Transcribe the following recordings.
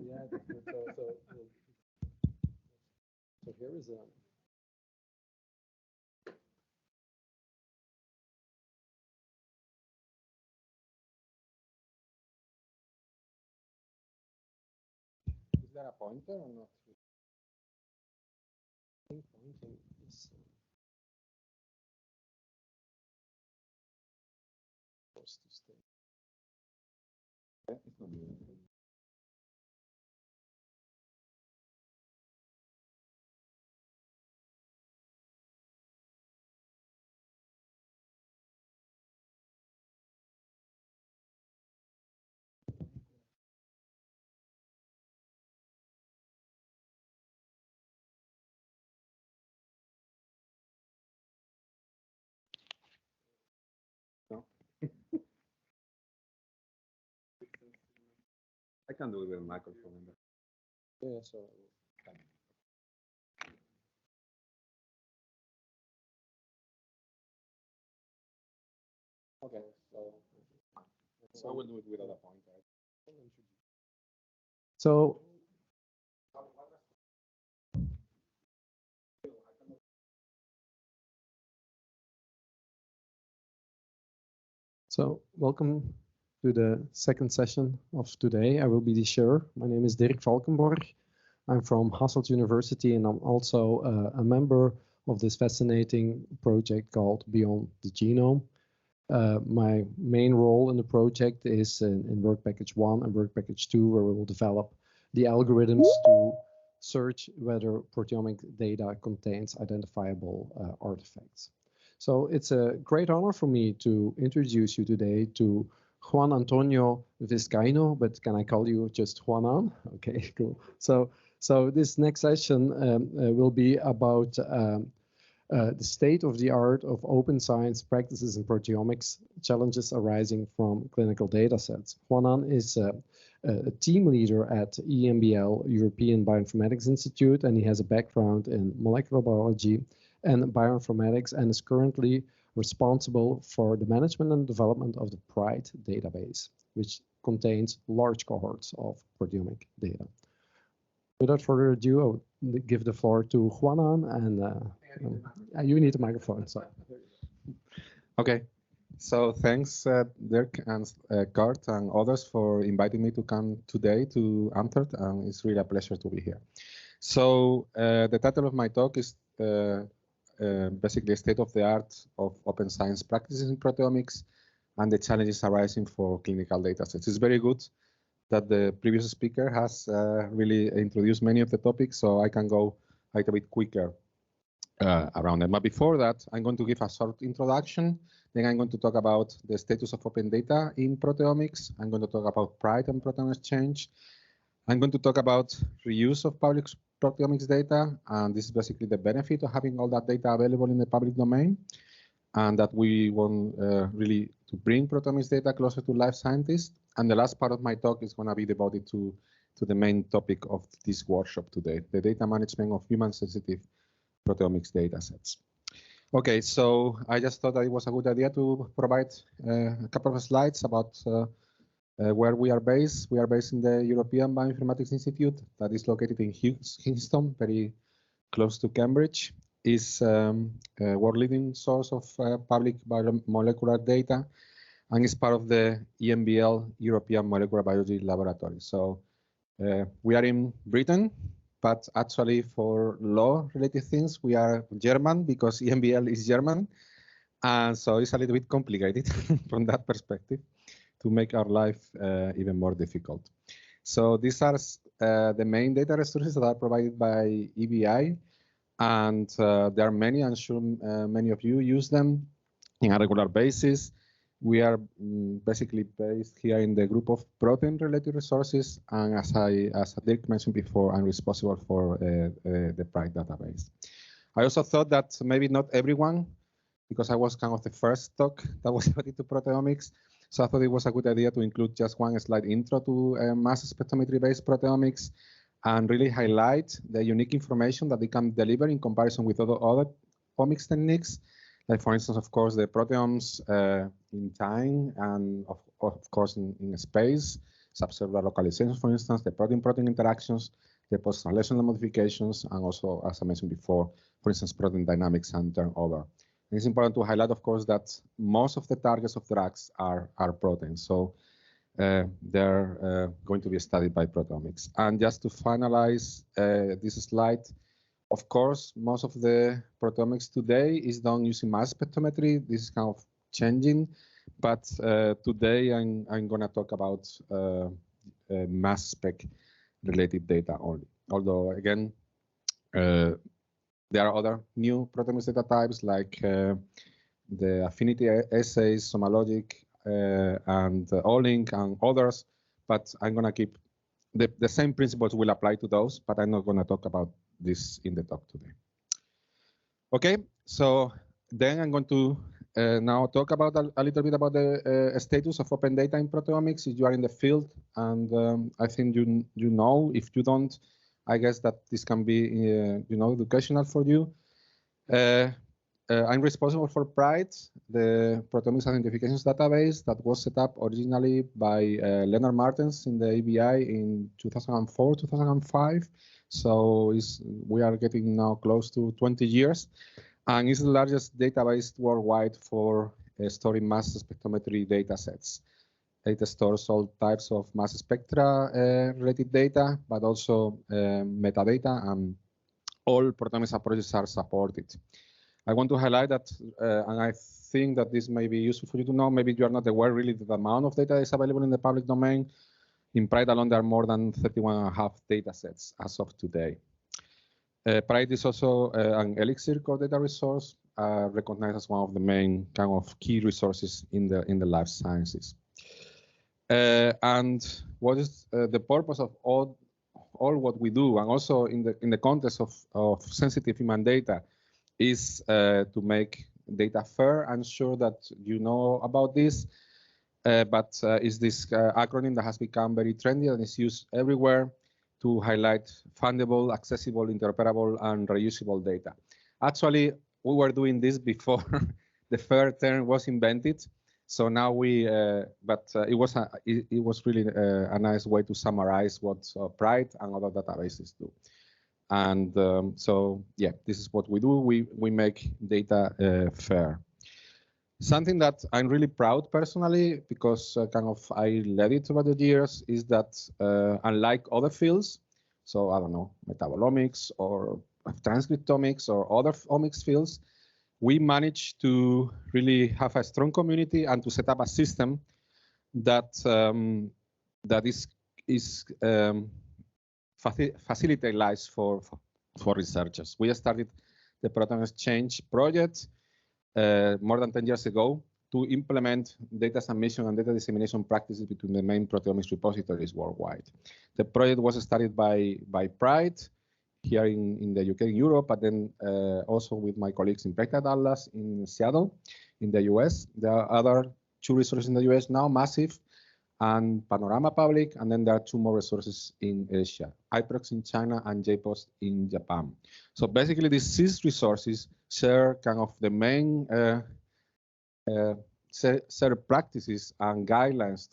Yeah, that's good. So here is a. Is there a pointer or not? I think pointing is supposed to stay. Yeah, it's not moving. No. I can do it with a microphone. Yeah, so. Okay, So I will do it without a pointer. So welcome to the second session of today. I will be the chair. My name is Dirk Valkenborg. I'm from Hasselt University, and I'm also a member of this fascinating project called Beyond the Genome. My main role in the project is in work package 1 and work package 2, where we will develop the algorithms to search whether proteomic data contains identifiable artifacts. So it's a great honor for me to introduce you today to Juan Antonio Vizcaino, but can I call you just Juanan? Okay, cool. So this next session will be about the state of the art of open science practices in proteomics, challenges arising from clinical data sets. Juanan is a team leader at EMBL, European Bioinformatics Institute, and he has a background in molecular biology and bioinformatics, and is currently responsible for the management and development of the PRIDE database, which contains large cohorts of proteomic data. Without further ado, I would give the floor to Juanan, and you need a microphone. So. Okay. So thanks, Dirk and Kurt and others for inviting me to come today to Antwerp, and it's really a pleasure to be here. So the title of my talk is basically state of the art of open science practices in proteomics and the challenges arising for clinical data sets. It's very good that the previous speaker has really introduced many of the topics, so I can go a little bit quicker around them. But before that, I'm going to give a short introduction. Then I'm going to talk about the status of open data in proteomics. I'm going to talk about PRIDE and proteome exchange. I'm going to talk about reuse of public proteomics data, and this is basically the benefit of having all that data available in the public domain, and that we want really to bring proteomics data closer to life scientists. And the last part of my talk is going to be devoted to the main topic of this workshop today, the data management of human-sensitive proteomics data sets. Okay, so I just thought that it was a good idea to provide a couple of slides about where we are based. We are based in the European Bioinformatics Institute that is located in Kingston, very close to Cambridge. Is a world-leading source of public biomolecular data, and is part of the EMBL, European Molecular Biology Laboratory. So we are in Britain, but actually for law-related things, we are German because EMBL is German. And so it's a little bit complicated from that perspective to make our life even more difficult. So these are the main data resources that are provided by EBI. And there are many, I'm sure many of you use them on a regular basis. We are basically based here in the group of protein-related resources, and as Dirk mentioned before, I'm responsible for the PRIDE database. I also thought that maybe not everyone, because I was kind of the first talk that was devoted to proteomics, so I thought it was a good idea to include just one slide intro to mass spectrometry-based proteomics, and really highlight the unique information that they can deliver in comparison with other omics techniques, like for instance, of course, the proteomes in time and of course in space, subcellular localizations, for instance, the protein-protein interactions, the post-translational modifications, and also, as I mentioned before, for instance, protein dynamics and turnover. And it's important to highlight, of course, that most of the targets of drugs are proteins. So they're going to be studied by proteomics. And just to finalize this slide, of course, most of the proteomics today is done using mass spectrometry. This is kind of changing, but today I'm going to talk about mass spec related data only. Although, again, there are other new proteomics data types like the affinity assays, Somalogic, and Olink and others, but I'm going to keep the same principles will apply to those, but I'm not going to talk about this in the talk today. Okay, so then I'm going to now talk about a little bit about the status of open data in proteomics. If you are in the field, and I think you know, if you don't, I guess that this can be educational for you. I'm responsible for PRIDE, the Proteomics Identifications Database that was set up originally by Leonard Martens in the ABI in 2004, 2005. So we are getting now close to 20 years. And it's the largest database worldwide for storing mass spectrometry data sets. It stores all types of mass spectra related data, but also metadata, and all proteomics approaches are supported. I want to highlight that, and I think that this may be useful for you to know, maybe you are not aware really the amount of data is available in the public domain. In PRIDE alone, there are more than 31.5 data sets as of today. PRIDE is also an Elixir core data resource, recognized as one of the main kind of key resources in the life sciences. And what is the purpose of all what we do, and also in the context of sensitive human data, is to make data fair. I'm sure that you know about this, but is this acronym that has become very trendy and is used everywhere to highlight fundable, accessible, interoperable, and reusable data. Actually, we were doing this before the FAIR term was invented. So now it was really a nice way to summarize what PRIDE and other databases do. And so, yeah, this is what we do. We make data fair. Something that I'm really proud personally, because kind of I led it over the years, is that unlike other fields, so I don't know, metabolomics or transcriptomics or other omics fields, we managed to really have a strong community and to set up a system that facilitate lives for researchers. We started the Protein Exchange project more than 10 years ago to implement data submission and data dissemination practices between the main proteomics repositories worldwide. The project was started by PRIDE here in the UK, Europe, but then also with my colleagues in Breakthrough Atlas in Seattle, in the US. There are other 2 resources in the US now, Massive and Panorama Public, and then there are 2 more resources in Asia, IPROX in China and JPOST in Japan. So basically these 6 resources share kind of the main set of practices and guidelines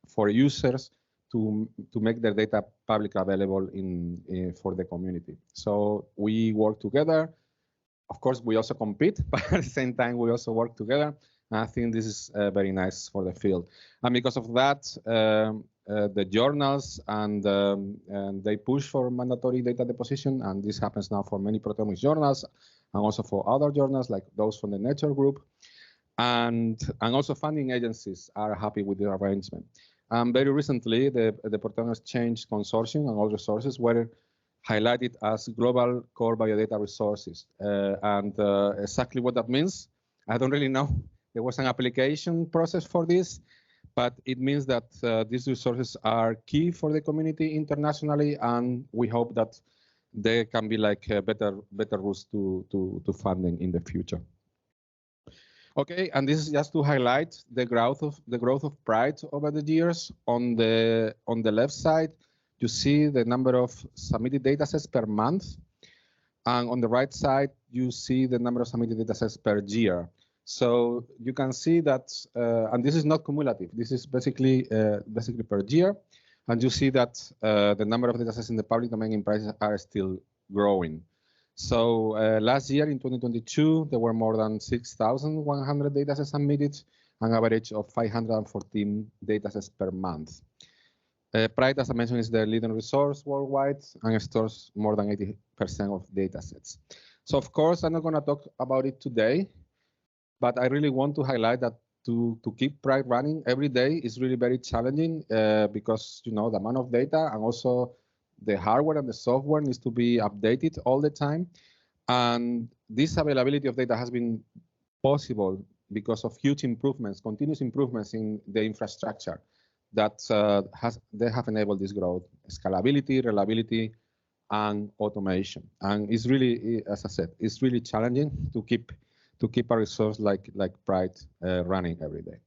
for users to make their data publicly available for the community. So we work together. Of course, we also compete, but at the same time, we also work together. And I think this is very nice for the field. And because of that, the journals and they push for mandatory data deposition, and this happens now for many proteomics journals, and also for other journals like those from the Nature group, and also funding agencies are happy with the arrangement. Very recently, the Proteomics Exchange Consortium and all resources were highlighted as global core biodata resources, and exactly what that means, I don't really know. There was an application process for this, but it means that these resources are key for the community internationally, and we hope that there can be like better routes to funding in the future. Okay, and this is just to highlight the growth of PRIDE over the years. On the left side, you see the number of submitted datasets per month, and on the right side, you see the number of submitted datasets per year. So you can see that, and this is not cumulative. This is basically per year, and you see that the number of datasets in the public domain in prices are still growing. So last year in 2022, there were more than 6,100 datasets submitted, an average of 514 datasets per month. Pride, as I mentioned, is the leading resource worldwide and stores more than 80% of datasets. So of course, I'm not going to talk about it today, but I really want to highlight that to keep Pride running every day is really very challenging because, you know, the amount of data and also the hardware and the software needs to be updated all the time. And this availability of data has been possible because of huge improvements, continuous improvements in the infrastructure that they have enabled this growth, scalability, reliability, and automation. And it's really, as I said, it's really challenging to keep a resource like Pride running every day.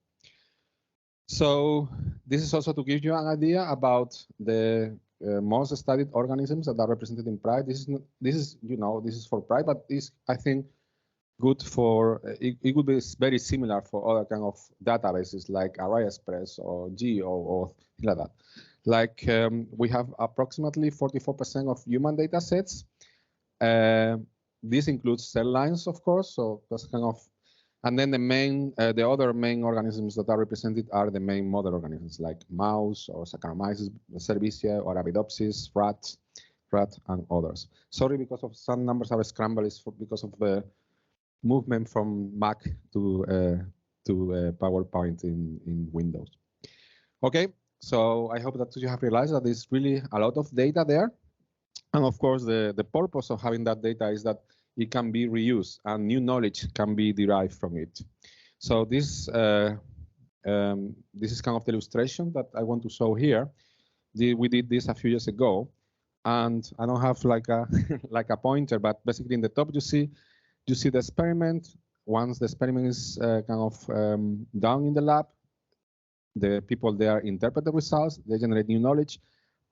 So this is also to give you an idea about the most studied organisms that are represented in Pride. This is for Pride, but this, I think, good for, it would be very similar for other kind of databases like ArrayExpress or Geo or things like that. Like we have approximately 44% of human data sets. This includes cell lines, of course, so that's kind of, and then the other main organisms that are represented are the main model organisms like mouse or Saccharomyces cerevisiae or Arabidopsis, rat, and others. Sorry, because of some numbers are scrambled, it's because of the movement from Mac to PowerPoint in Windows. Okay, so I hope that you have realized that there's really a lot of data there. And of course, the purpose of having that data is that it can be reused and new knowledge can be derived from it. So this is kind of the illustration that I want to show here. We did this a few years ago, and I don't have like a like a pointer, but basically in the top you see the experiment. Once the experiment is kind of done in the lab, the people there interpret the results, they generate new knowledge,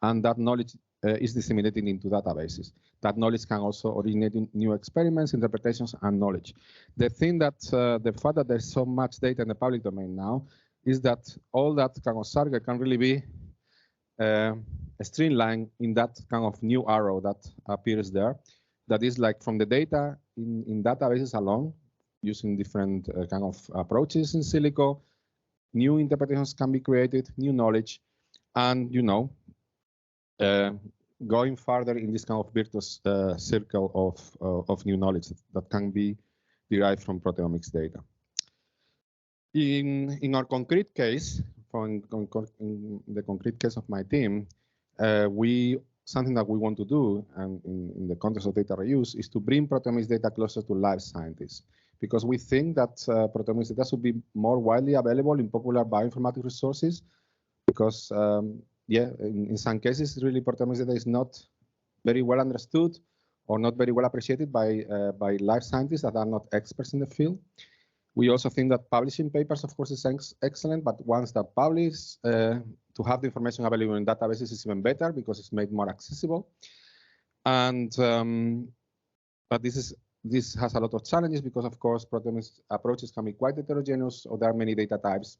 and that knowledge is disseminated into databases. That knowledge can also originate in new experiments, interpretations, and knowledge. The thing that, the fact that there's so much data in the public domain now is that all that kind of circle can really be streamlined in that kind of new arrow that appears there. That is like from the data in databases alone, using different kind of approaches in silico, new interpretations can be created, new knowledge, and, you know, going further in this kind of virtuous circle of new knowledge that can be derived from proteomics data. In our concrete case, in the concrete case of my team, something that we want to do, and in the context of data reuse, is to bring proteomics data closer to life scientists, because we think that proteomics data should be more widely available in popular bioinformatics resources, because yeah, in some cases, really proteomics data is not very well understood or not very well appreciated by life scientists that are not experts in the field. We also think that publishing papers, of course, is excellent, but once they're published, to have the information available in databases is even better because it's made more accessible. And but this has a lot of challenges because, of course, proteomics approaches can be quite heterogeneous, or there are many data types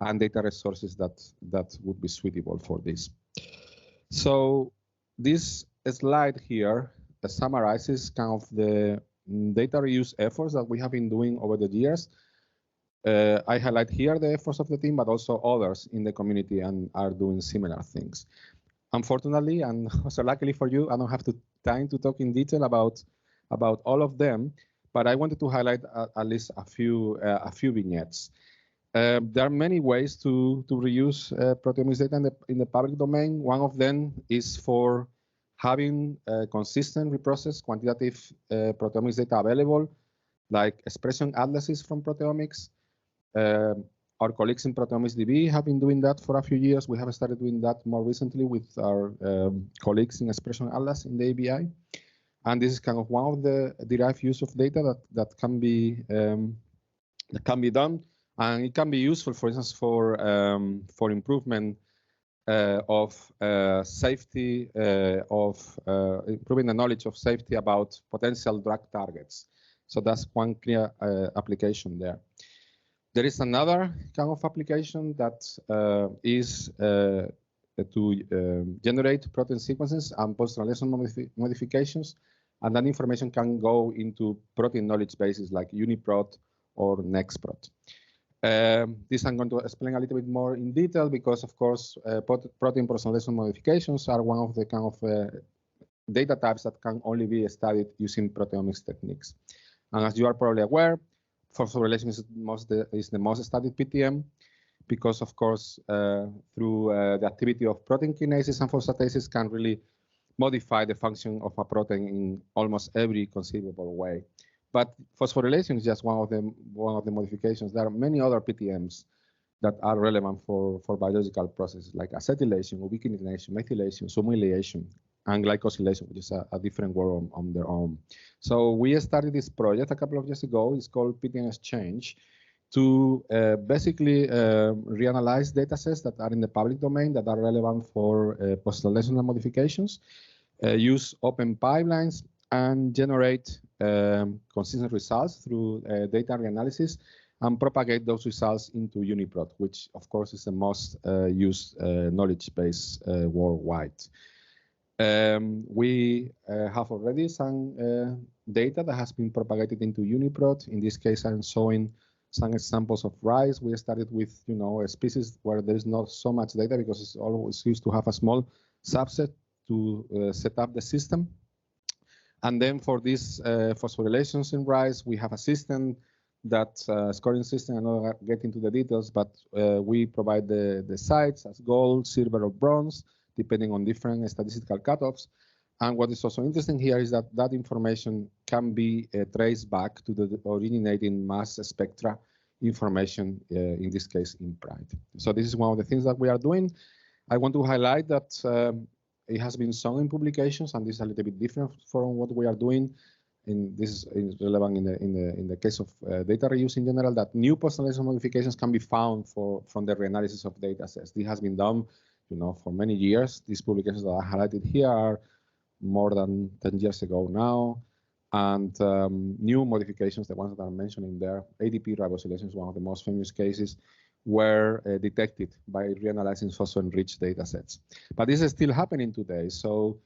and data resources that would be suitable for this. So this slide here summarizes kind of the data reuse efforts that we have been doing over the years. I highlight here the efforts of the team, but also others in the community and are doing similar things. Unfortunately, and also luckily for you, I don't have time to talk in detail about all of them, but I wanted to highlight at least a few vignettes. There are many ways to reuse proteomics data in the public domain. One of them is for having consistent reprocessed quantitative proteomics data available, like expression atlases from proteomics. Our colleagues in Proteomics DB have been doing that for a few years. We have started doing that more recently with our colleagues in Expression Atlas in the ABI. And this is kind of one of the derived use of data that can be done. And it can be useful, for instance, for improvement of safety, improving the knowledge of safety about potential drug targets. So that's one clear application there. There is another kind of application that is to generate protein sequences and post-translational modifications, and that information can go into protein knowledge bases like UniProt or NextProt. This I'm going to explain a little bit more in detail because, of course, protein post-translational modifications are one of the kind of data types that can only be studied using proteomics techniques. And as you are probably aware, phosphorylation is the most studied PTM because, of course, through the activity of protein kinases and phosphatases can really modify the function of a protein in almost every conceivable way. But phosphorylation is just one of the modifications. There are many other PTMs that are relevant for biological processes like acetylation, ubiquitination, methylation, submethylation, and glycosylation, which is a different word on their own. So we started this project a couple of years ago. It's called PTM Exchange to basically reanalyze data sets that are in the public domain that are relevant for post-translational modifications, use open pipelines, and generate consistent results through data reanalysis and propagate those results into UniProt, which of course is the most used knowledge base worldwide. We have already some data that has been propagated into UniProt. In this case, I'm showing some examples of rice. We started with, a species where there is not so much data because it's always used to have a small subset to set up the system. And then for these phosphorylations in rice, we have a system that scoring system. I'm not get into the details, but we provide the sites as gold, silver, or bronze, depending on different statistical cutoffs. And what is also interesting here is that that information can be traced back to the originating mass spectra information, in this case in PRIDE. So this is one of the things that we are doing. I want to highlight that it has been shown in publications, and this is a little bit different from what we are doing. This is relevant in the case of data reuse in general, that new post-translational modifications can be found from the reanalysis of data sets. This has been done, for many years. These publications that I highlighted here are more than 10 years ago now. And new modifications, the ones that I'm mentioning there, ADP ribosylation is one of the most famous cases, were detected by reanalyzing phospho-enriched data sets. But this is still happening today. So,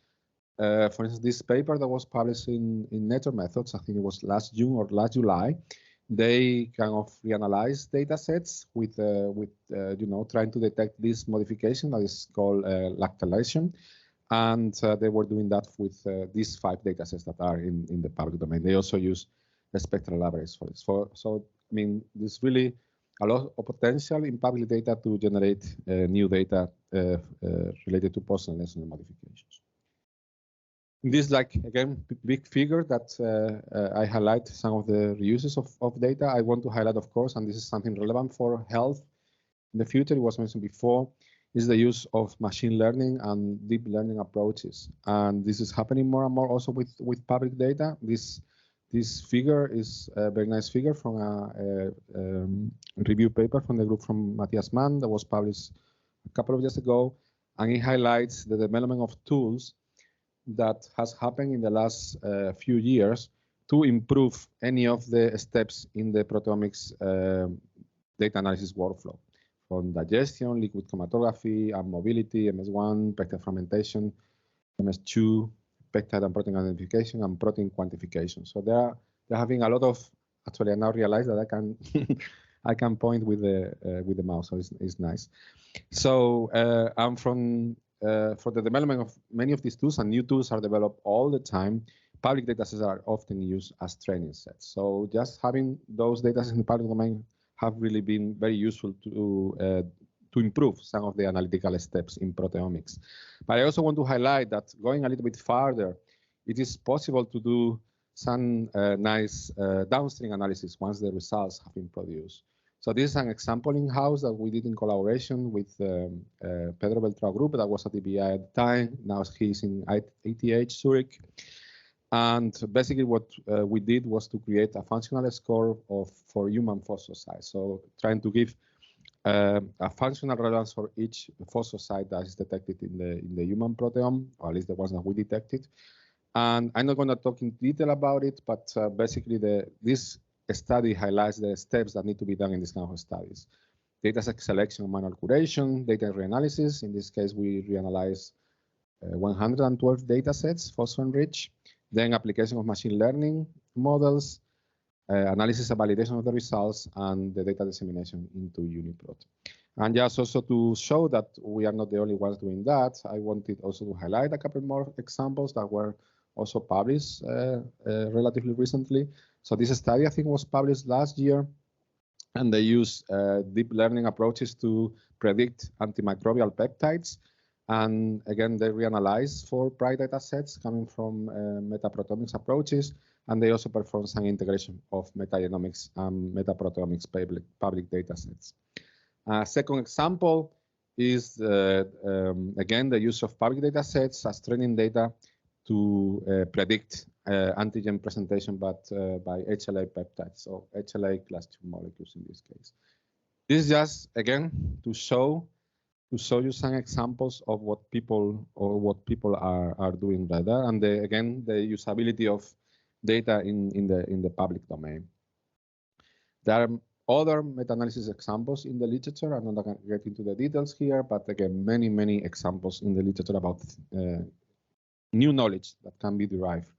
for instance, this paper that was published in Nature Methods, I think it was last June or last July, they kind of reanalyzed data sets with trying to detect this modification that is called lactylation. And they were doing that with these 5 data sets that are in the public domain. They also use the spectral libraries for this. So, I mean, there's really a lot of potential in public data to generate new data related to post-translational modifications. This, again, big figure that I highlight some of the reuses of data. I want to highlight, of course, and this is something relevant for health in the future, it was mentioned before, is the use of machine learning and deep learning approaches. And this is happening more and more also with public data. This figure is a very nice figure from a review paper from the group from Matthias Mann that was published a couple of years ago. And it highlights the development of tools that has happened in the last few years to improve any of the steps in the proteomics data analysis workflow, from digestion, liquid chromatography, and mobility, MS1, peptide fragmentation, MS2, peptide and protein identification, and protein quantification. So they're having a lot of. Actually, I now realize that I can I can point with the mouse, so it's nice. So I'm from. For the development of many of these tools, and new tools are developed all the time, public data sets are often used as training sets. So just having those data sets in the public domain have really been very useful to improve some of the analytical steps in proteomics. But I also want to highlight that going a little bit farther, it is possible to do some nice downstream analysis once the results have been produced. So this is an example in-house that we did in collaboration with Pedro Beltrao Group that was at DBI at the time. Now he's in ETH Zurich. And basically what we did was to create a functional score for human phosphosite. So trying to give a functional relevance for each phosphosite that is detected in the human proteome, or at least the ones that we detected. And I'm not going to talk in detail about it, but basically this study highlights the steps that need to be done in this kind of studies. Data set selection and manual curation, data reanalysis. In this case, we reanalyze 112 data sets, phospho-enriched. Then application of machine learning models, analysis and validation of the results, and the data dissemination into UniProt. And just also to show that we are not the only ones doing that, I wanted also to highlight a couple more examples that were also published relatively recently. So this study, I think, was published last year, and they use deep learning approaches to predict antimicrobial peptides. And again, they reanalyze 4 prior data sets coming from metaproteomics approaches, and they also perform some integration of metagenomics and metaproteomics public data sets. Second example is, again, the use of public data sets as training data to predict antigen presentation but by HLA peptides, so HLA class 2 molecules in this case. This is just, again, to show you some examples of what people are doing right there, and again, the usability of data in the public domain. There are other meta-analysis examples in the literature. I'm not going to get into the details here, but again, many examples in the literature about new knowledge that can be derived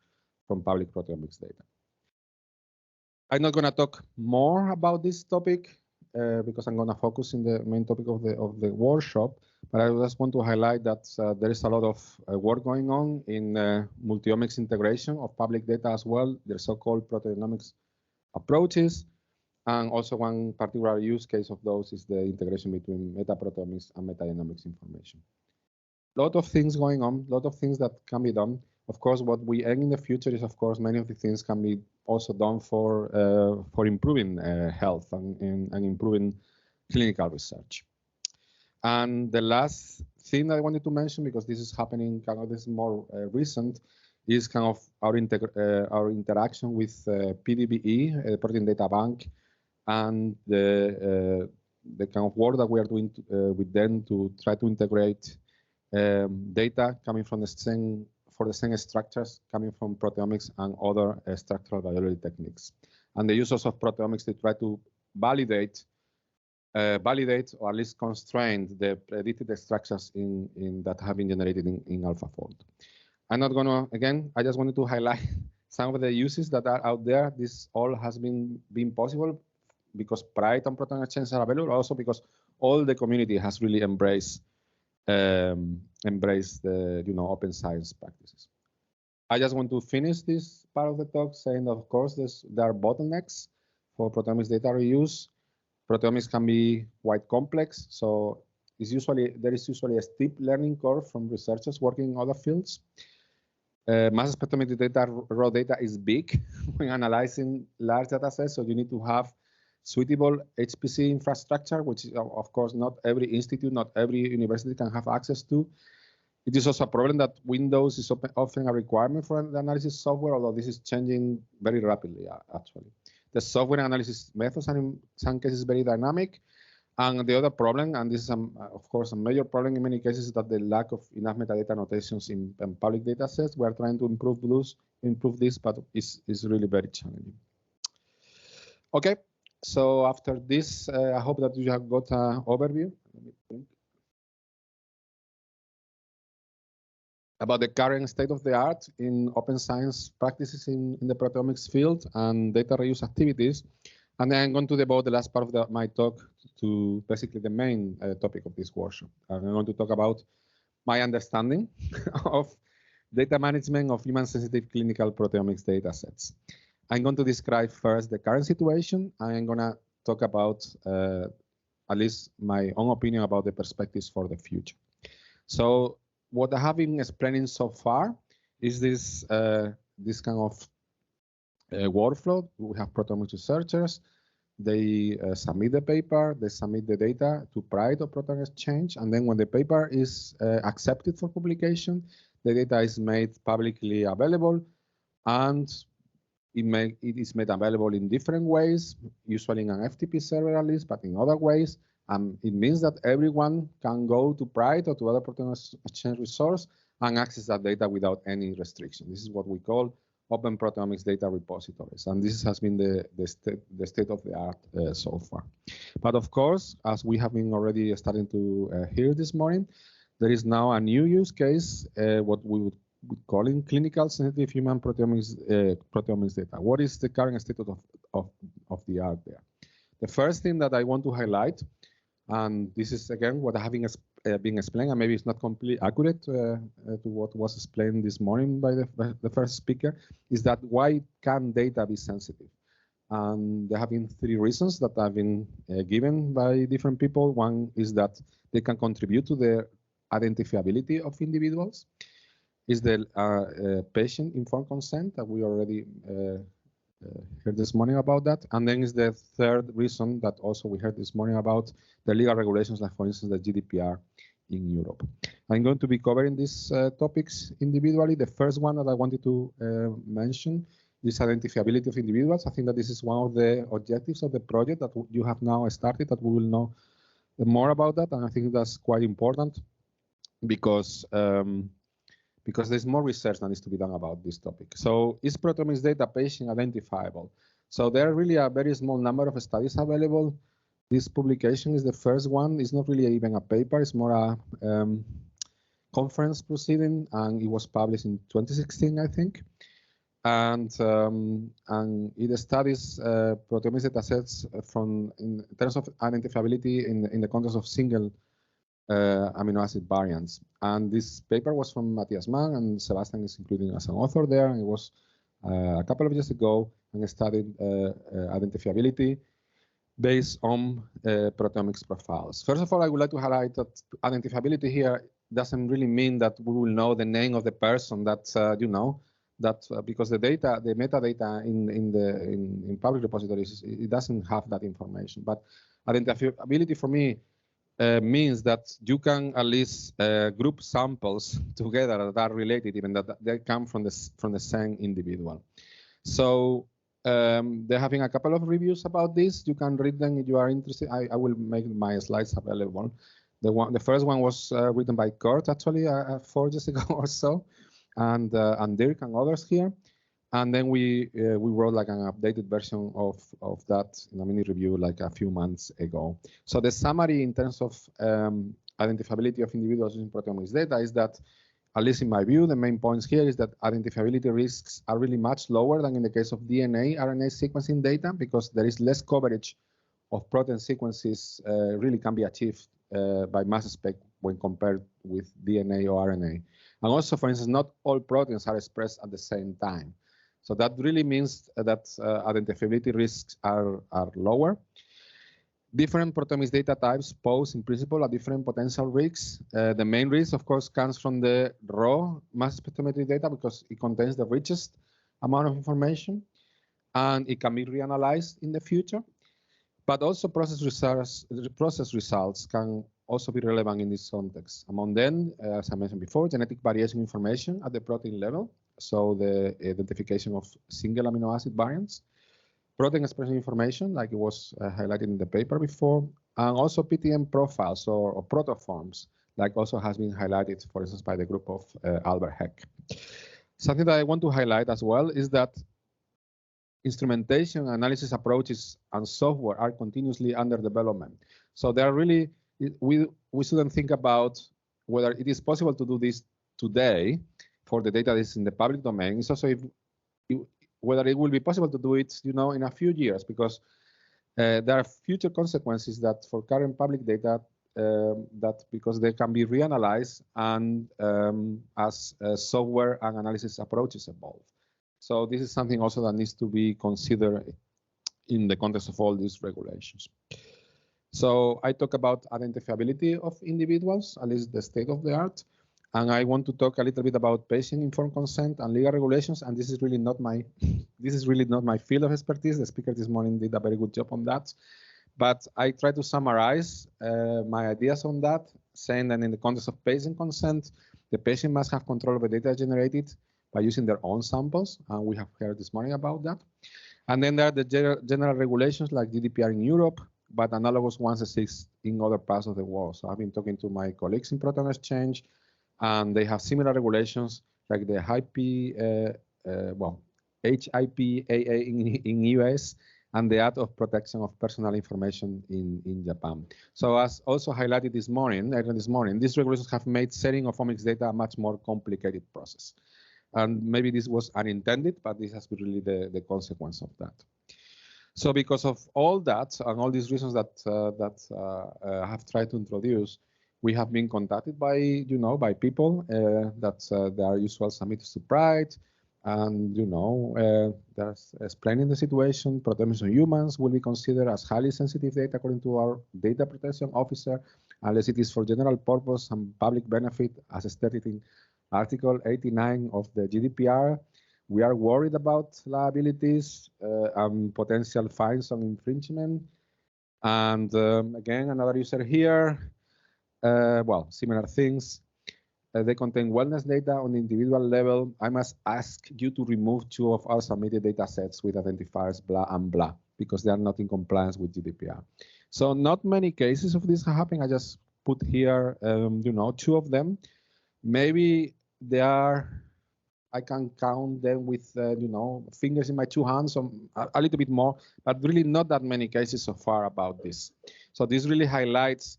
from public proteomics data. I'm not going to talk more about this topic because I'm going to focus in the main topic of the workshop, but I just want to highlight that there is a lot of work going on in multi-omics integration of public data as well, the so-called proteomics approaches. And also one particular use case of those is the integration between metaproteomics and metagenomics information. A lot of things going on, a lot of things that can be done. Of course, what we aim in the future is, of course, many of the things can be also done for improving health and improving clinical research. And the last thing that I wanted to mention, because this is happening, kind of this more recent, is kind of our interaction with PDBE, the Protein Data Bank, and the kind of work that we are doing with them to try to integrate data coming from the same structures coming from proteomics and other structural biology techniques, and the use also of proteomics to try to validate or at least constrain the predicted structures that have been generated in AlphaFold. I'm not going to, again, I just wanted to highlight some of the uses that are out there. This all has been possible because Pride and Proton Exchange are available, also because all the community has really embraced the open science practices. I just want to finish this part of the talk saying that, of course, there are bottlenecks for proteomics data reuse. Proteomics can be quite complex, so there is usually a steep learning curve from researchers working in other fields. Mass spectrometry data, raw data, is big when analyzing large data sets, so you need to have suitable HPC infrastructure, which, of course, not every institute, not every university can have access to. It is also a problem that Windows is often a requirement for the analysis software, although this is changing very rapidly, actually. The software analysis methods are in some cases very dynamic. And the other problem, and this is, of course, a major problem in many cases, is that the lack of enough metadata annotations in public data sets. We are trying to improve this, but it's really very challenging. Okay. So after this, I hope that you have got an overview about the current state of the art in open science practices in the proteomics field and data reuse activities. And then I'm going to devote the last part of my talk to basically the main topic of this workshop. I'm going to talk about my understanding of data management of human-sensitive clinical proteomics data sets. I'm going to describe first the current situation. I'm going to talk about at least my own opinion about the perspectives for the future. So what I have been explaining so far is this kind of workflow. We have proteomics researchers. They submit the paper, they submit the data to Pride or Proton Exchange, and then when the paper is accepted for publication, the data is made publicly available, and it is made available in different ways, usually in an FTP server at least, but in other ways. It means that everyone can go to Pride or to other Proton Exchange resource and access that data without any restriction. This is what we call open proteomics data repositories, and this has been the state of the art so far. But of course, as we have been already starting to hear this morning, there is now a new use case, what we would call in clinical sensitive human proteomics data. What is the current state of the art there? The first thing that I want to highlight, and this is again what I have been explained, and maybe it's not completely accurate to what was explained this morning by the first speaker, is that why can data be sensitive? And there have been three reasons that have been given by different people. One is that they can contribute to the identifiability of individuals. Is the patient-informed consent that we already heard this morning about that. And then is the third reason that also we heard this morning about the legal regulations, like for instance, the GDPR in Europe. I'm going to be covering these topics individually. The first one that I wanted to mention is identifiability of individuals. I think that this is one of the objectives of the project that you have now started, that we will know more about that. And I think that's quite important because there's more research that needs to be done about this topic. So is proteomics data patient identifiable? So there are really a very small number of studies available. This publication is the first one. It's not really even a paper. It's more a conference proceeding, and it was published in 2016, I think. And it studies proteomics data sets in terms of identifiability in the context of single amino acid variants. And this paper was from Matthias Mann, and Sebastian is included as an author there. And it was a couple of years ago, and it studied identifiability based on proteomics profiles. First of all, I would like to highlight that identifiability here doesn't really mean that we will know the name of the person that you know, because the data, the metadata in public repositories, it doesn't have that information. But identifiability for me means that you can at least group samples together that are related, even that they come from the same individual. So they're having a couple of reviews about this. You can read them if you are interested. I will make my slides available. The first one was written by Kurt, actually 4 years ago or so, and Dirk and others here. And then we wrote like an updated version of that in a mini review like a few months ago. So the summary in terms of identifiability of individuals using proteomics data is that, at least in my view, the main points here is that identifiability risks are really much lower than in the case of DNA, RNA sequencing data, because there is less coverage of protein sequences really can be achieved by mass spec when compared with DNA or RNA. And also, for instance, not all proteins are expressed at the same time. So that really means that identifiability risks are lower. Different proteomics data types pose, in principle, a different potential risks. The main risk, of course, comes from the raw mass spectrometry data because it contains the richest amount of information, and it can be reanalyzed in the future. But also process results can also be relevant in this context. Among them, as I mentioned before, genetic variation information at the protein level, so the identification of single amino acid variants, protein expression information, like it was highlighted in the paper before, and also PTM profiles or protoforms, like also has been highlighted, for instance, by the group of Albert Heck. Something that I want to highlight as well is that instrumentation, analysis approaches, and software are continuously under development. So they are really, we shouldn't think about whether it is possible to do this today for the data that is in the public domain. It's also whether it will be possible to do it, in a few years, because there are future consequences that for current public data, that because they can be reanalyzed and as software and analysis approaches evolve. So this is something also that needs to be considered in the context of all these regulations. So I talk about identifiability of individuals, at least the state of the art. And I want to talk a little bit about patient-informed consent and legal regulations. And this is really not my field of expertise. The speaker this morning did a very good job on that. But I try to summarize my ideas on that, saying that in the context of patient consent, the patient must have control of the data generated by using their own samples. And we have heard this morning about that. And then there are the general regulations like GDPR in Europe, but analogous ones exist in other parts of the world. So I've been talking to my colleagues in Proton Exchange, and they have similar regulations like the HIPAA in US and the Act of Protection of Personal Information in Japan. So as also highlighted this morning, these regulations have made sharing of omics data a much more complicated process. And maybe this was unintended, but this has been really the consequence of that. So because of all that and all these reasons that I have tried to introduce, we have been contacted by people that they are usual submitters to Pride, and there's explaining the situation. Proteomics on humans will be considered as highly sensitive data according to our data protection officer, unless it is for general purpose and public benefit, as stated in Article 89 of the GDPR. We are worried about liabilities and potential fines on infringement. And again, another user here, similar things. They contain wellness data on the individual level. I must ask you to remove 2 of our submitted data sets with identifiers blah and blah, because they are not in compliance with GDPR. So not many cases of this are happening. I just put here, 2 of them. Maybe they are, I can count them with, fingers in my 2 hands, or a little bit more, but really not that many cases so far about this. So this really highlights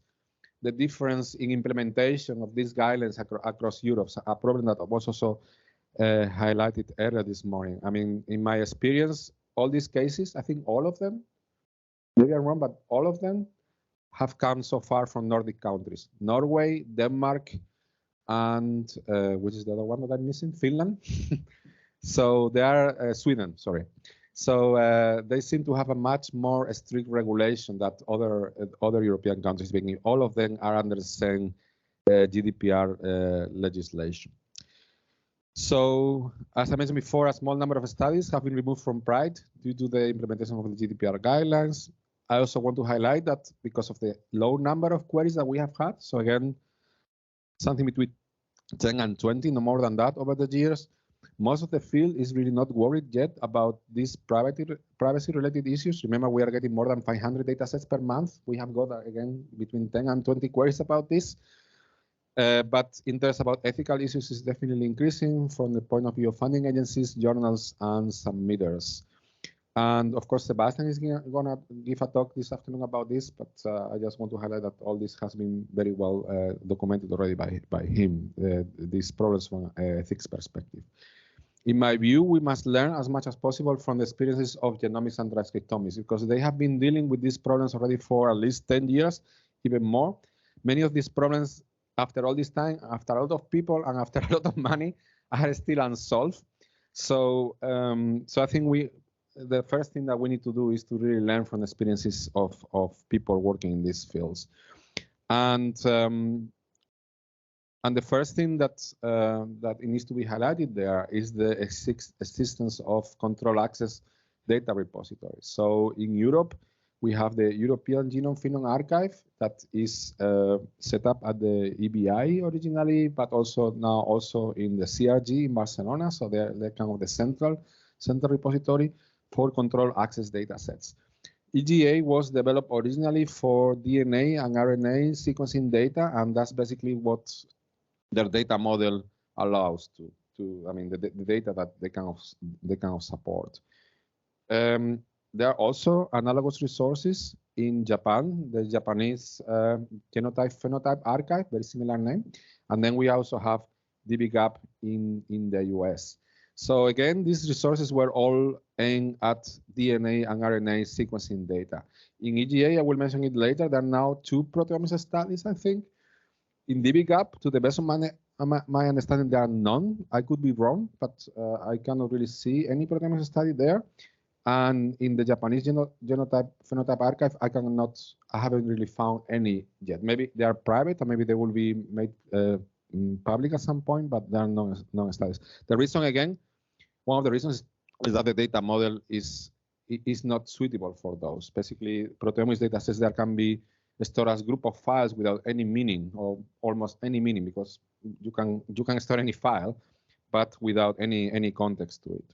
the difference in implementation of these guidelines across Europe, a problem that was also highlighted earlier this morning. I mean, in my experience, all these cases, I think all of them, maybe I'm wrong, but all of them have come so far from Nordic countries, Norway, Denmark, and which is the other one that I'm missing? Finland. So they are Sweden, sorry. So they seem to have a much more strict regulation that other European countries, being all of them are under the same GDPR legislation. So as I mentioned before, a small number of studies have been removed from Pride due to the implementation of the GDPR guidelines. I also want to highlight that because of the low number of queries that we have had, so again, something between 10 and 20, no more than that over the years, most of the field is really not worried yet about these privacy-related issues. Remember, we are getting more than 500 data sets per month. We have got, again, between 10 and 20 queries about this. But interest about ethical issues is definitely increasing from the point of view of funding agencies, journals, and submitters. And of course, Sebastian is going to give a talk this afternoon about this, but I just want to highlight that all this has been very well documented already by him, these problems from an ethics perspective. In my view, we must learn as much as possible from the experiences of genomics and transcriptomics, because they have been dealing with these problems already for at least 10 years, even more. Many of these problems, after all this time, after a lot of people and after a lot of money, are still unsolved. So, I think the first thing that we need to do is to really learn from the experiences of people working in these fields. And the first thing that it needs to be highlighted there is the existence of control access data repositories. So in Europe, we have the European Genome Phenome Archive that is set up at the EBI originally, but also now also in the CRG in Barcelona. So they're kind of the central repository for control access data sets. EGA was developed originally for DNA and RNA sequencing data, and that's basically what their data model allows I mean, the data that they can support. There are also analogous resources in Japan, the Japanese Genotype-Phenotype Archive, very similar name. And then we also have dbGaP in the US. So again, these resources were all aimed at DNA and RNA sequencing data. In EGA, I will mention it later, there are now 2 proteomics studies, I think. In dbGaP, to the best of my understanding, there are none. I could be wrong, but I cannot really see any proteomics study there. And in the Japanese Genotype-Phenotype Archive, I haven't really found any yet. Maybe they are private, or maybe they will be made public at some point, but there are no studies. The reason, again, one of the reasons is that the data model is not suitable for those. Basically, proteomics data sets that can be stored as group of files without any meaning, or almost any meaning, because you can store any file, but without any context to it.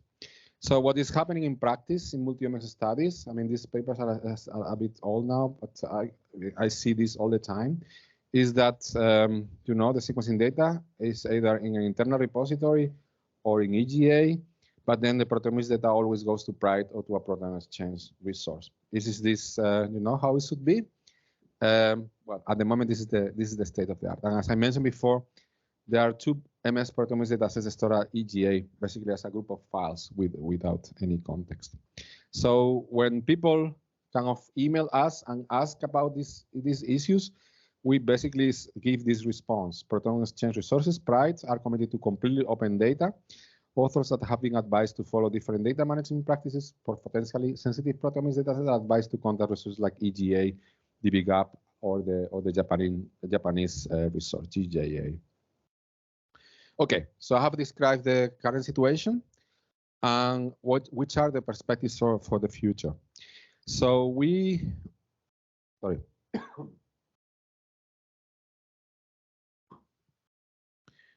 So what is happening in practice in multi-omics studies, I mean, these papers are a bit old now, but I see this all the time, is that you know, the sequencing data is either in an internal repository or in EGA, but then the proteomics data always goes to Pride or to a protein exchange resource. This you know, how it should be? Well, at the moment, this is the state of the art. And as I mentioned before, there are two MS proteomics datasets stored at EGA, basically as a group of files without any context. So when people kind of email us and ask about these issues, we basically give this response. Protein exchange resources, Pride, are committed to completely open data. Authors that have been advised to follow different data management practices for potentially sensitive proteomics datasets are advised to contact resources like EGA, DBGAP, or the Japanese resource, GJA. Okay, so I have described the current situation and which are the perspectives for the future. So sorry.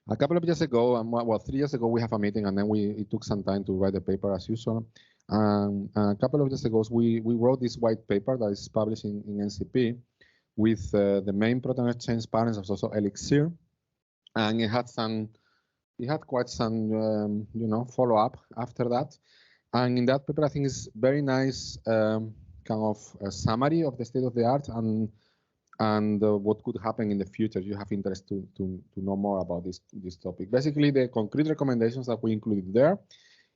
A couple of years ago, well, 3 years ago, we have a meeting, and then it took some time to write the paper as usual. A couple of years ago, we wrote this white paper that is published in NCP with the main protein exchange partners, also Elixir, and it had quite some you know, follow up after that. And in that paper, I think it's very nice kind of a summary of the state of the art and what could happen in the future. You have interest to know more about this topic. Basically, the concrete recommendations that we included there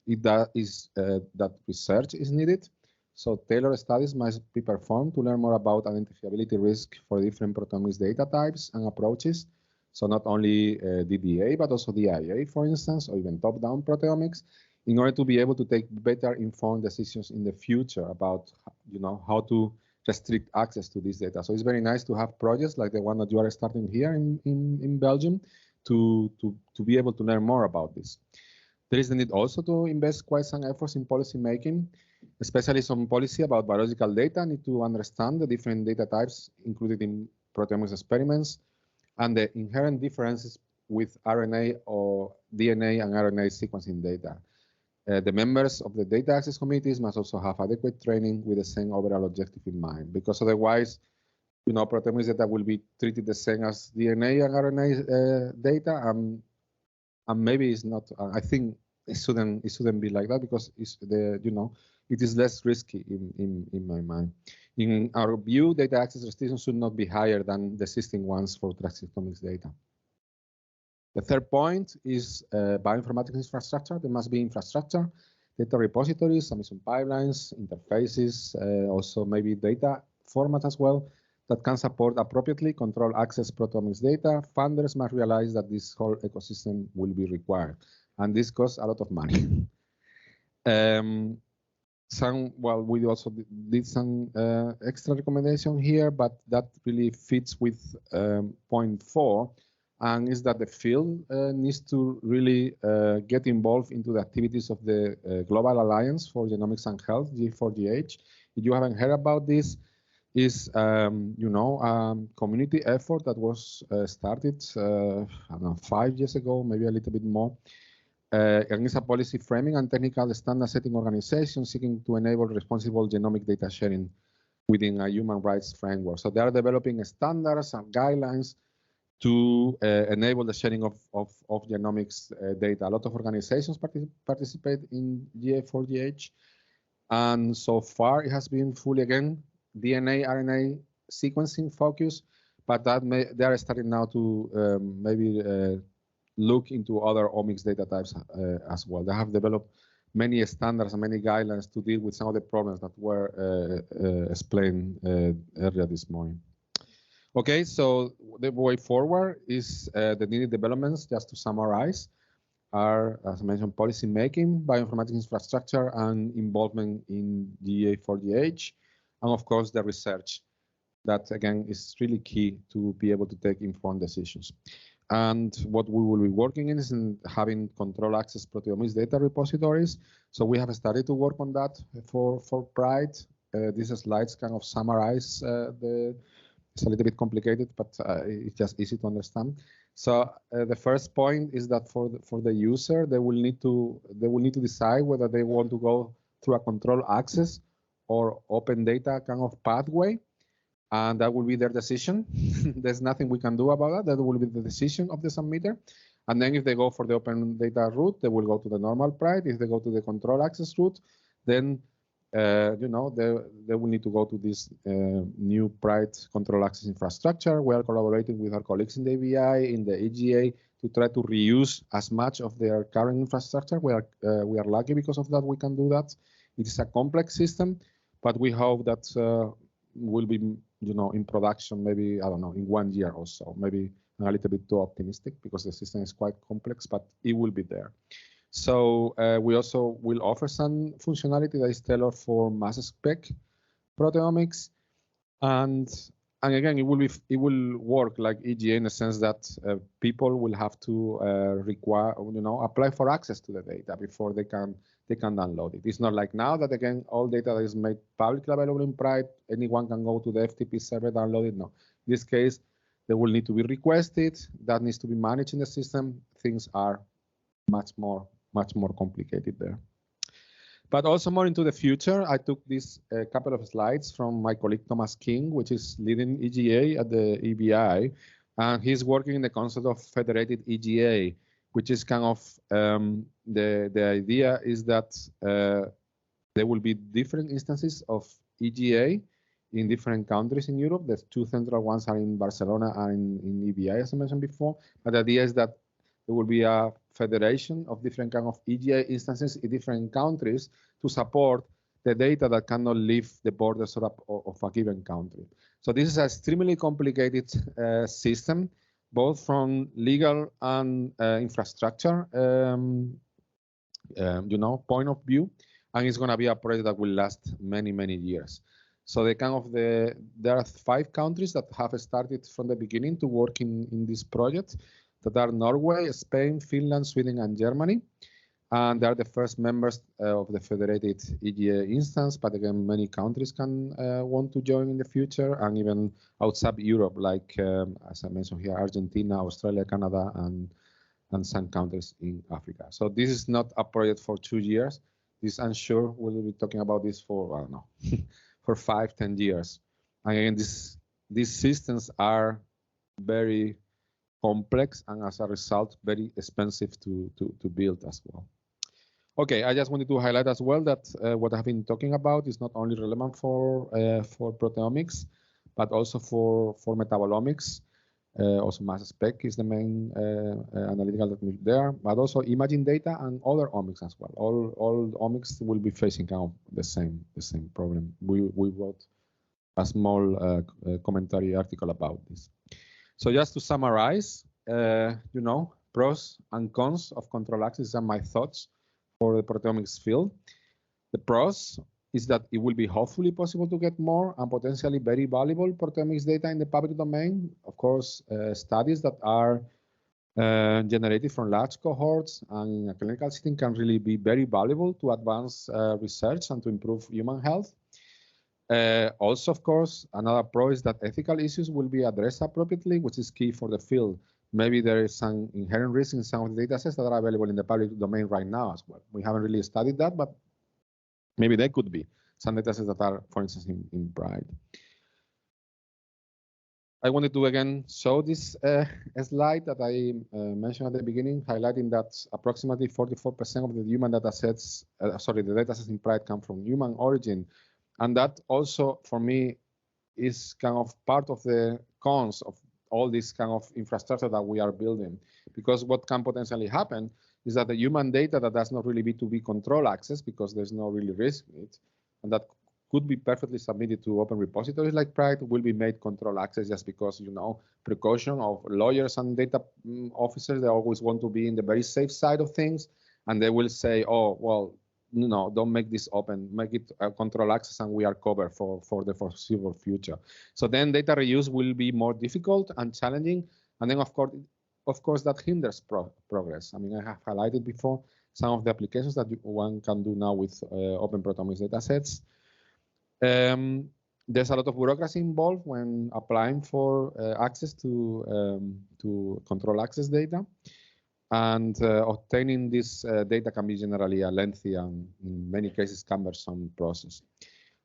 is that research is needed. So tailored studies must be performed to learn more about identifiability risk for different proteomics data types and approaches. So not only DDA, but also DIA, for instance, or even top-down proteomics, in order to be able to take better informed decisions in the future about, you know, how to restrict access to this data. So it's very nice to have projects like the one that you are starting here in Belgium to be able to learn more about this. There is the need also to invest quite some efforts in policy making, especially some policy about biological data. Need to understand the different data types included in proteomics experiments and the inherent differences with RNA or DNA and RNA sequencing data. The members of the data access committees must also have adequate training with the same overall objective in mind, because otherwise, you know, proteomics data will be treated the same as DNA and RNA data, and maybe it's not. I think it shouldn't be like that, because it is less risky in my mind. In our view, data access restrictions should not be higher than the existing ones for transcriptomics data. The third point is bioinformatics infrastructure. There must be infrastructure, data repositories, submission pipelines, interfaces, also maybe data format as well, that can support appropriately control access proteomics data. Funders must realize that this whole ecosystem will be required, and this costs a lot of money. We also did some extra recommendation here, but that really fits with point 4, and is that the field needs to really get involved into the activities of the Global Alliance for Genomics and Health, G4GH. If you haven't heard about this, is community effort that was started, I don't know, 5 years ago, maybe a little bit more. And it's a policy framing and technical standard setting organization seeking to enable responsible genomic data sharing within a human rights framework. So they are developing standards and guidelines to enable the sharing of genomics data. A lot of organizations participate in GA4GH, and so far it has been fully, again, DNA, RNA sequencing focus, but they are starting now to maybe look into other omics data types as well. They have developed many standards and many guidelines to deal with some of the problems that were explained earlier this morning. Okay, so the way forward is the needed developments, just to summarize, are, as I mentioned, policy making, bioinformatics infrastructure, and involvement in GA4GH, and of course the research. That again is really key to be able to take informed decisions. And what we will be working in is having control access proteomics data repositories. So we have started to work on that for Pride. These slides kind of summarize it's a little bit complicated, but it's just easy to understand. So the first point is that for the user, they will need to decide whether they want to go through a control access or open data kind of pathway. and that will be their decision. There's nothing we can do about that. That will be the decision of the submitter. And then if they go for the open data route, they will go to the normal PRIDE. If they go to the control access route, then they will need to go to this new PRIDE control access infrastructure. We are collaborating with our colleagues in the ABI, in the EGA, to try to reuse as much of their current infrastructure. We are lucky because of that. We can do that. It is a complex system, but we hope that will be, in production maybe, I don't know, in 1 year or so. Maybe I'm a little bit too optimistic because the system is quite complex, but it will be there. So we also will offer some functionality that is tailored for mass spec proteomics, and again, it will work like EGA in the sense that people will have to apply for access to the data before they can download it. It's not like now that again all data that is made publicly available in PRIDE, anyone can go to the FTP server, download it. No, in this case, they will need to be requested. That needs to be managed in the system. Things are much more complicated there. But also more into the future, I took this couple of slides from my colleague Thomas King, which is leading EGA at the EBI, and he's working in the concept of federated EGA, which is kind of the idea is that there will be different instances of EGA in different countries in Europe. The two central ones are in Barcelona and in EBI, as I mentioned before. But the idea is that there will be a federation of different kind of EGA instances in different countries to support the data that cannot leave the borders of a given country. So this is an extremely complicated system, both from legal and infrastructure point of view, and it's going to be a project that will last many, many years. So there are 5 countries that have started from the beginning to work in this project, that are Norway, Spain, Finland, Sweden, and Germany. And they are the first members of the federated EGA instance, but again, many countries can want to join in the future, and even outside Europe, like, as I mentioned here, Argentina, Australia, Canada, and some countries in Africa. So this is not a project for 2 years. This, I'm sure we'll be talking about this for, I don't know, for 5-10 years. And again, these systems are very complex, and as a result, very expensive to build as well. Okay, I just wanted to highlight as well that what I've been talking about is not only relevant for proteomics, but also for metabolomics. Also, mass spec is the main analytical technique there, but also imaging data and other omics as well. All omics will be facing kind of the same problem. We wrote a small commentary article about this. So just to summarize, pros and cons of control access are my thoughts for the proteomics field. The pros is that it will be hopefully possible to get more and potentially very valuable proteomics data in the public domain. Of course, studies that are generated from large cohorts and in a clinical setting can really be very valuable to advance research and to improve human health. Also, of course, another pro is that ethical issues will be addressed appropriately, which is key for the field. Maybe there is some inherent risk in some of the data sets that are available in the public domain right now as well. We haven't really studied that, but maybe there could be some data sets that are, for instance, in PRIDE. I wanted to again show this slide that I mentioned at the beginning, highlighting that approximately 44% of the human data sets, the data sets in PRIDE come from human origin. And that also, for me, is kind of part of the cons of all this kind of infrastructure that we are building. Because what can potentially happen is that the human data that does not really B2B control access, because there's no really risk in it, and that could be perfectly submitted to open repositories like PRIDE, will be made control access just because, precaution of lawyers and data officers, they always want to be in the very safe side of things. And they will say, oh, well, no, don't make this open, make it control access, and we are covered for the foreseeable future. So then data reuse will be more difficult and challenging. And then, of course, that hinders progress. I mean, I have highlighted before some of the applications that one can do now with open proteomics data sets. There's a lot of bureaucracy involved when applying for access to control access data. And obtaining this data can be generally a lengthy and, in many cases, cumbersome process.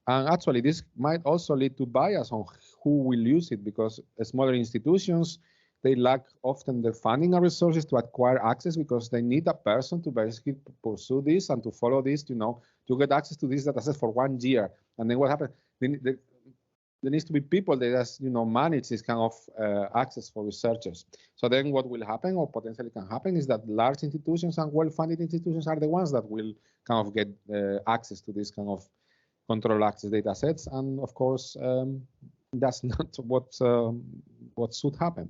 And actually, this might also lead to bias on who will use it, because smaller institutions, they lack often the funding and resources to acquire access, because they need a person to basically pursue this and to follow this, to get access to this data set for 1 year. And then what happens? There needs to be people that just, manage this kind of access for researchers. So then what will happen, or potentially can happen, is that large institutions and well-funded institutions are the ones that will kind of get access to this kind of controlled access data sets. And of course, that's not what should happen.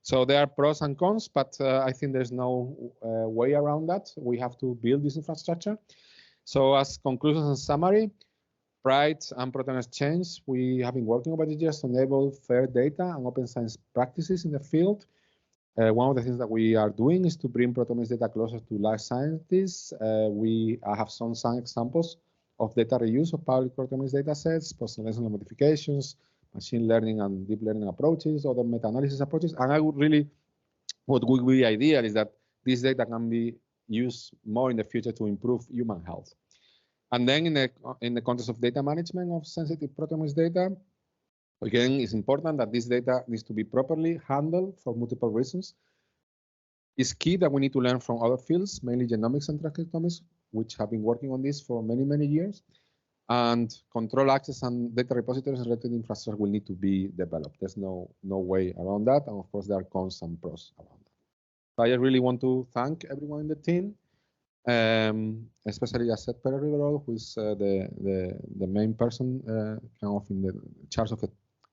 So there are pros and cons, but I think there's no way around that. We have to build this infrastructure. So as conclusions and summary, Pride and Protein Exchange, we have been working over the years to enable fair data and open science practices in the field. One of the things that we are doing is to bring proteomics data closer to life scientists. We have some examples of data reuse of public proteomics data sets, personalization modifications, machine learning and deep learning approaches, other meta-analysis approaches. And what would be ideal is that this data can be used more in the future to improve human health. And then in the context of data management of sensitive proteomics data, again, it's important that this data needs to be properly handled for multiple reasons. It's key that we need to learn from other fields, mainly genomics and transcriptomics, which have been working on this for many, many years. And control access and data repositories and related infrastructure will need to be developed. There's no way around that. And of course, there are cons and pros around that. So I really want to thank everyone in the team. Especially Asset Perez-Riverol, who is the main person kind of in the charge of the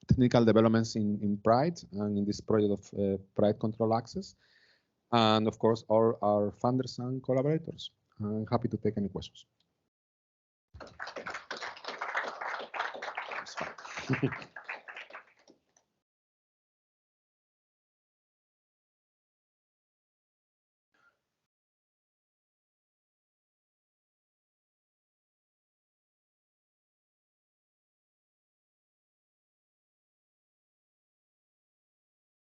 technical developments in Pride and in this project of Pride Control Access. And of course, all our funders and collaborators. I'm happy to take any questions.